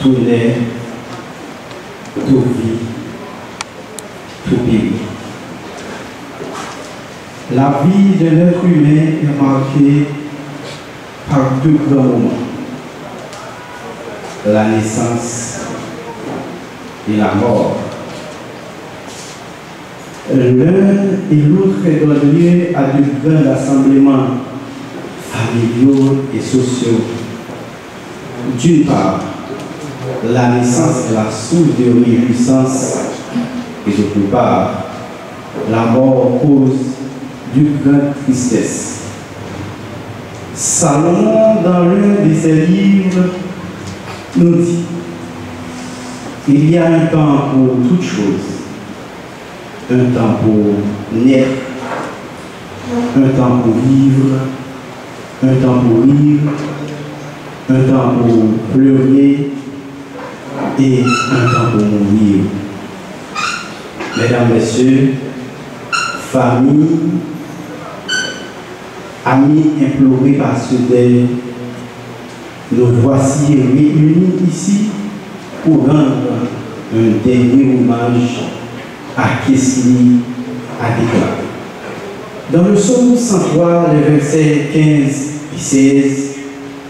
tout naît, tout vit, tout périt. La vie de l'être humain est marquée par deux grands moments: la naissance et la mort. L'un et l'autre donnent lieu à de grands rassemblements familiaux et sociaux. D'une part, la naissance est la source de réjouissance, et d'autre part, la mort cause d'une grande tristesse. Salomon, dans l'un de ses livres, nous dit: il y a un temps pour toutes choses, un temps pour naître, un temps pour vivre, un temps pour rire, un temps pour pleurer et un temps pour mourir. Mesdames, Messieurs, famille, amis implorés par ce deuil, nous voici réunis ici pour rendre un dernier hommage à Kesli Adikla. Dans le psaume 103, les versets 15 et 16,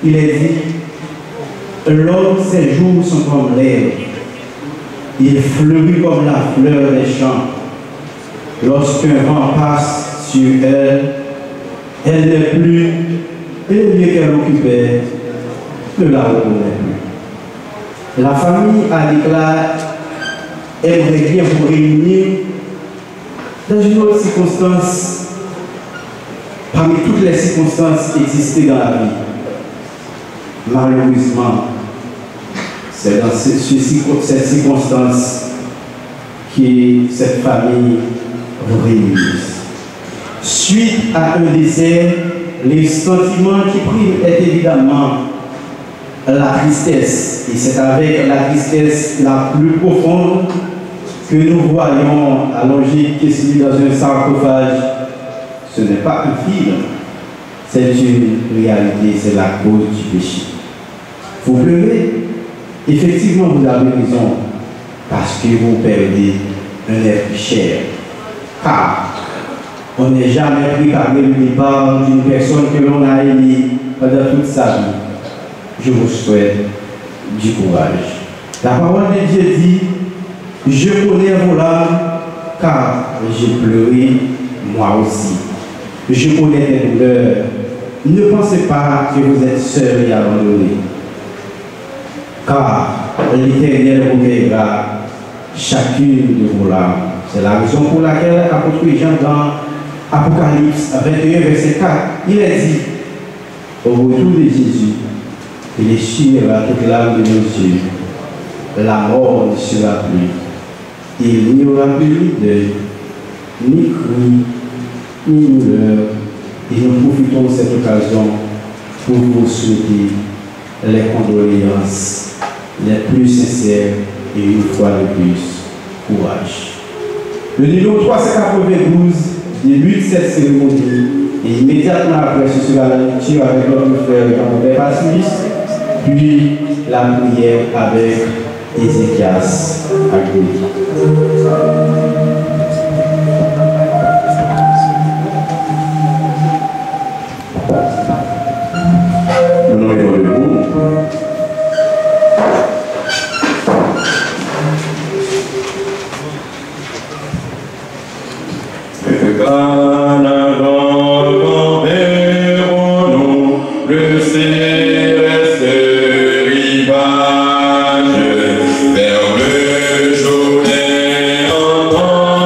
il est dit: l'homme, ses jours sont comme l'herbe, il fleurit comme la fleur des champs. Lorsqu'un vent passe sur elle, elle n'est plus, et le lieu qu'elle occupait ne la reconnaît plus. La famille Adikla aimerait bien vous réunir dans une autre circonstance, parmi toutes les circonstances qui existaient dans la vie. Malheureusement, c'est dans cette circonstance que cette famille vous réunit. Suite à un décès, les sentiments qui priment est évidemment la tristesse. Et c'est avec la tristesse la plus profonde que nous voyons allongé Kesli dans un sarcophage. Ce n'est pas un film, c'est une réalité, c'est la cause du péché. Vous pleurez, effectivement vous avez raison, parce que vous perdez un être cher. Car on n'est jamais préparé le départ d'une personne que l'on a aimée pendant toute sa vie. Je vous souhaite du courage. La parole de Dieu dit: je connais vos larmes, car j'ai pleuré moi aussi. Je connais tes douleurs. Ne pensez pas que vous êtes seuls et abandonnés, car l'Éternel vous verra chacune de vos larmes. C'est la raison pour laquelle l'apôtre Jean, dans Apocalypse 21, verset 4, il est dit: au retour de Jésus, il essuiera toute larme de nos yeux. La mort ne sera plus. Il n'y aura plus ni deuil, ni cri, ni douleur. Et nous profitons de cette occasion pour vous souhaiter les condoléances les plus sincères et une fois de plus, courage. Le numéro 392 débute cette cérémonie et immédiatement après ce sera la lecture avec notre frère Jean-Robert Pasmus, puis la prière avec Ézéchias Agui. Nous sommes debout. Vers le jour des enfants.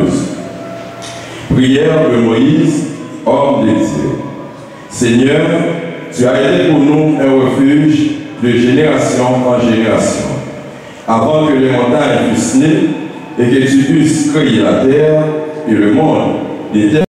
12. Prière de Moïse, homme de Dieu. Seigneur, tu as été pour nous un refuge de génération en génération. Avant que les montagnes fussent nées et que tu puisses créer la terre et le monde, des terres